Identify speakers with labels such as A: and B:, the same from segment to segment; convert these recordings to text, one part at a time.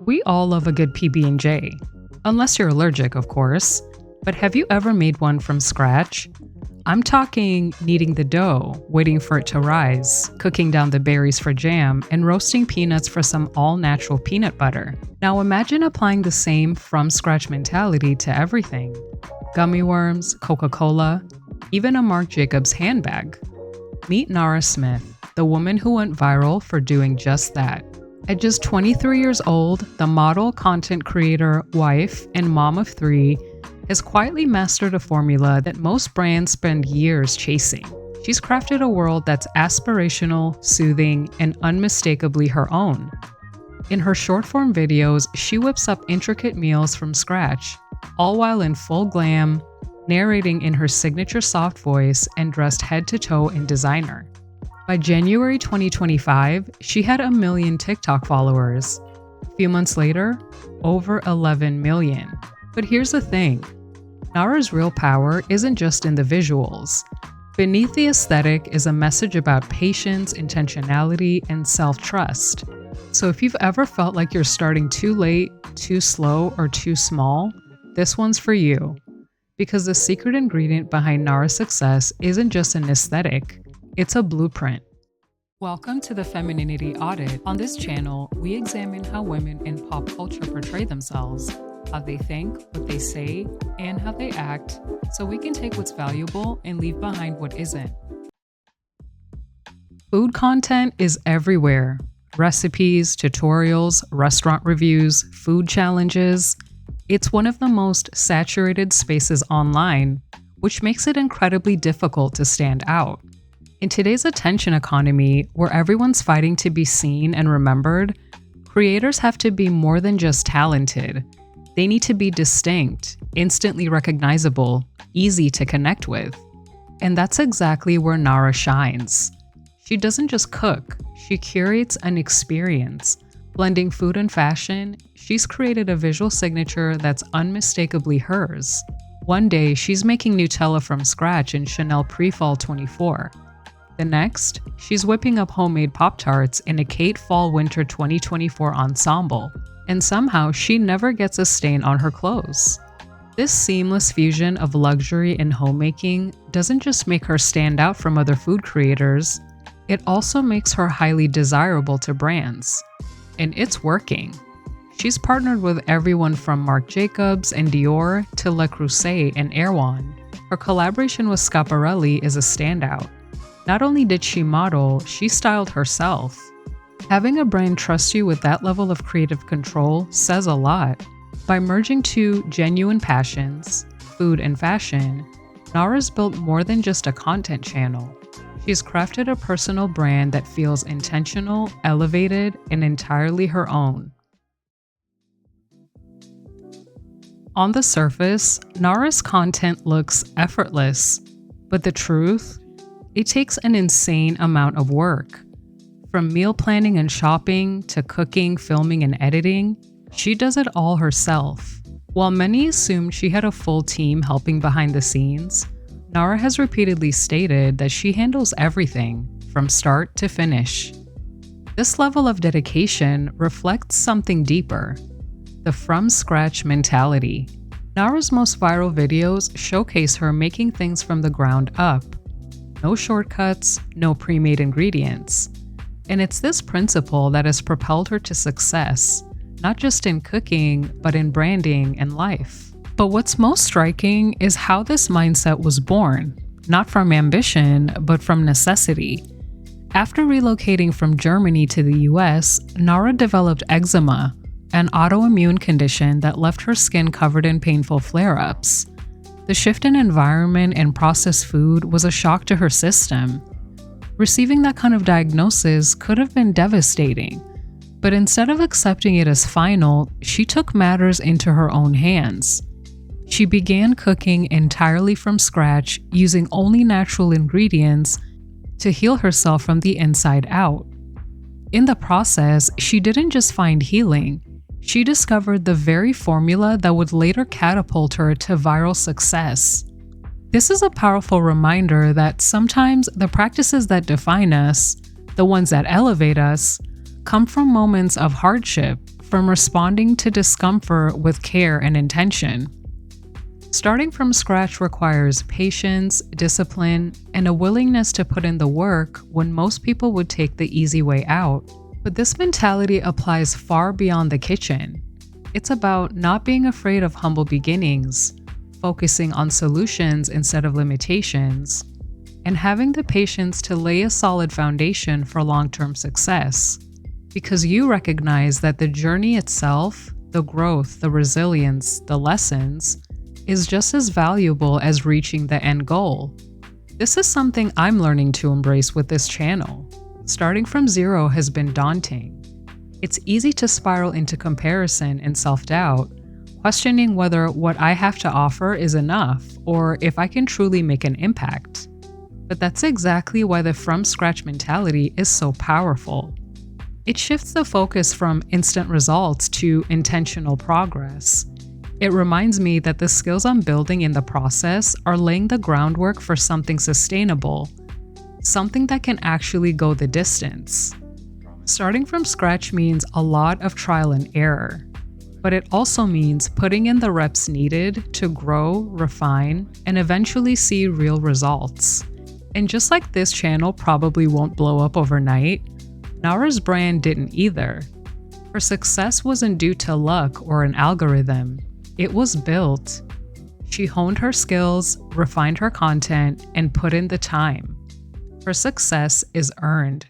A: We all love a good PB&J. Unless you're allergic, of course. But have you ever made one from scratch? I'm talking kneading the dough, waiting for it to rise, cooking down the berries for jam, and roasting peanuts for some all-natural peanut butter. Now imagine applying the same from-scratch mentality to everything. Gummy worms, Coca-Cola, even a Marc Jacobs handbag. Meet Nara Smith, the woman who went viral for doing just that. At just 23 years old, the model, content creator, wife, and mom of 3 has quietly mastered a formula that most brands spend years chasing. She's crafted a world that's aspirational, soothing, and unmistakably her own. In her short-form videos, she whips up intricate meals from scratch, all while in full glam, narrating in her signature soft voice and dressed head to toe in designer. By January 2025, she had 1 million TikTok followers. A few months later, over 11 million. But here's the thing, Nara's real power isn't just in the visuals. Beneath the aesthetic is a message about patience, intentionality, and self-trust. So if you've ever felt like you're starting too late, too slow, or too small, this one's for you. Because the secret ingredient behind Nara's success isn't just an aesthetic, it's a blueprint. Welcome to the Femininity Audit. On this channel, we examine how women in pop culture portray themselves, how they think, what they say, and how they act, so we can take what's valuable and leave behind what isn't. Food content is everywhere. Recipes, tutorials, restaurant reviews, food challenges. It's one of the most saturated spaces online, which makes it incredibly difficult to stand out. In today's attention economy, where everyone's fighting to be seen and remembered, creators have to be more than just talented. They need to be distinct, instantly recognizable, easy to connect with. And that's exactly where Nara shines. She doesn't just cook, she curates an experience. Blending food and fashion, she's created a visual signature that's unmistakably hers. One day, she's making Nutella from scratch in Chanel Pre-Fall 24. The next, she's whipping up homemade Pop-Tarts in a Kate Fall-Winter 2024 ensemble. And somehow she never gets a stain on her clothes. This seamless fusion of luxury and homemaking doesn't just make her stand out from other food creators, it also makes her highly desirable to brands. And it's working. She's partnered with everyone from Marc Jacobs and Dior to Le Creuset and Erewhon. Her collaboration with Schiaparelli is a standout. Not only did she model, she styled herself. Having a brand trust you with that level of creative control says a lot. By merging two genuine passions, food and fashion, Nara's built more than just a content channel. She's crafted a personal brand that feels intentional, elevated, and entirely her own. On the surface, Nara's content looks effortless, but the truth? It takes an insane amount of work. From meal planning and shopping to cooking, filming, and editing, she does it all herself. While many assumed she had a full team helping behind the scenes, Nara has repeatedly stated that she handles everything from start to finish. This level of dedication reflects something deeper, the from-scratch mentality. Nara's most viral videos showcase her making things from the ground up. No shortcuts, no pre-made ingredients. And it's this principle that has propelled her to success, not just in cooking, but in branding and life. But what's most striking is how this mindset was born, not from ambition, but from necessity. After relocating from Germany to the US, Nara developed eczema, an autoimmune condition that left her skin covered in painful flare-ups. The shift in environment and processed food was a shock to her system. Receiving that kind of diagnosis could have been devastating, but instead of accepting it as final, she took matters into her own hands. She began cooking entirely from scratch, using only natural ingredients to heal herself from the inside out. In the process, she didn't just find healing, she discovered the very formula that would later catapult her to viral success. This is a powerful reminder that sometimes the practices that define us, the ones that elevate us, come from moments of hardship, from responding to discomfort with care and intention. Starting from scratch requires patience, discipline, and a willingness to put in the work when most people would take the easy way out. But this mentality applies far beyond the kitchen. It's about not being afraid of humble beginnings, focusing on solutions instead of limitations, and having the patience to lay a solid foundation for long-term success. Because you recognize that the journey itself, the growth, the resilience, the lessons, is just as valuable as reaching the end goal. This is something I'm learning to embrace with this channel. Starting from zero has been daunting. It's easy to spiral into comparison and self-doubt, questioning whether what I have to offer is enough or if I can truly make an impact. But that's exactly why the from-scratch mentality is so powerful. It shifts the focus from instant results to intentional progress. It reminds me that the skills I'm building in the process are laying the groundwork for something sustainable, something that can actually go the distance. Starting from scratch means a lot of trial and error, but it also means putting in the reps needed to grow, refine, and eventually see real results. And just like this channel probably won't blow up overnight, Nara's brand didn't either. Her success wasn't due to luck or an algorithm. It was built. She honed her skills, refined her content, and put in the time. Her success is earned.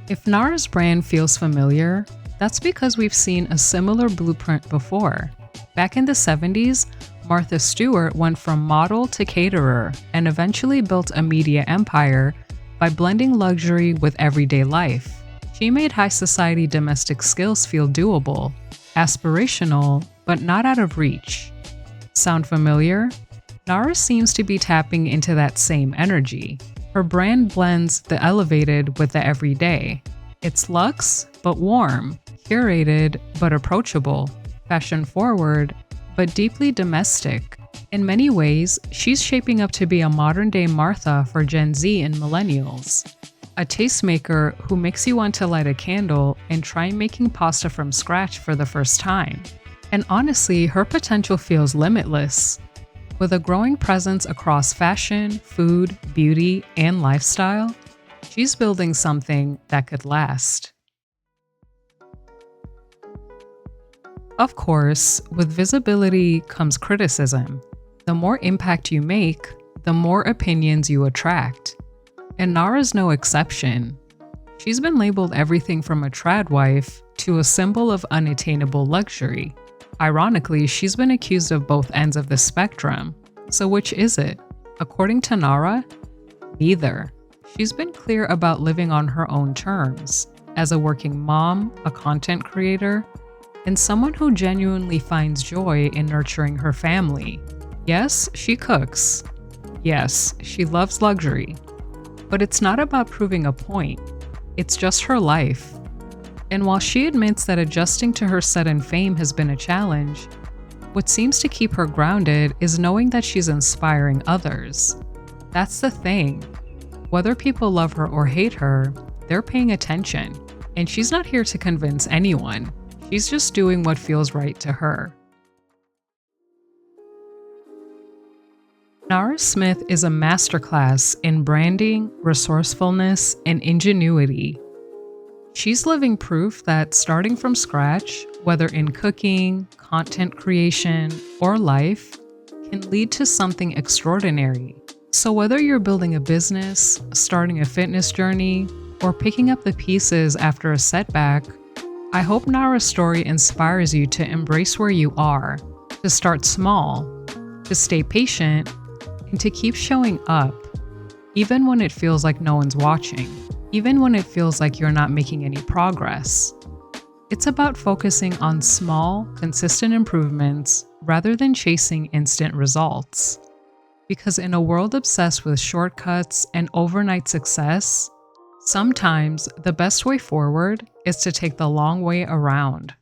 A: If Nara's brand feels familiar, that's because we've seen a similar blueprint before. Back in the 70s, Martha Stewart went from model to caterer and eventually built a media empire by blending luxury with everyday life. She made high society domestic skills feel doable, aspirational, but not out of reach. Sound familiar? Nara seems to be tapping into that same energy. Her brand blends the elevated with the everyday. It's luxe, but warm, curated, but approachable, fashion-forward, but deeply domestic. In many ways, she's shaping up to be a modern-day Martha for Gen Z and millennials. A tastemaker who makes you want to light a candle and try making pasta from scratch for the first time. And honestly, her potential feels limitless. With a growing presence across fashion, food, beauty, and lifestyle, she's building something that could last. Of course, with visibility comes criticism. The more impact you make, the more opinions you attract. And Nara's no exception. She's been labeled everything from a trad wife to a symbol of unattainable luxury. Ironically, she's been accused of both ends of the spectrum. So which is it? According to Nara, neither. She's been clear about living on her own terms, as a working mom, a content creator, and someone who genuinely finds joy in nurturing her family. Yes, she cooks. Yes, she loves luxury. But it's not about proving a point. It's just her life. And while she admits that adjusting to her sudden fame has been a challenge, what seems to keep her grounded is knowing that she's inspiring others. That's the thing. Whether people love her or hate her, they're paying attention. And she's not here to convince anyone. She's just doing what feels right to her. Nara Smith is a masterclass in branding, resourcefulness, and ingenuity. She's living proof that starting from scratch, whether in cooking, content creation, or life, can lead to something extraordinary. So whether you're building a business, starting a fitness journey, or picking up the pieces after a setback, I hope Nara's story inspires you to embrace where you are, to start small, to stay patient, and to keep showing up, even when it feels like no one's watching, even when it feels like you're not making any progress. It's about focusing on small, consistent improvements rather than chasing instant results. Because in a world obsessed with shortcuts and overnight success, sometimes the best way forward is to take the long way around.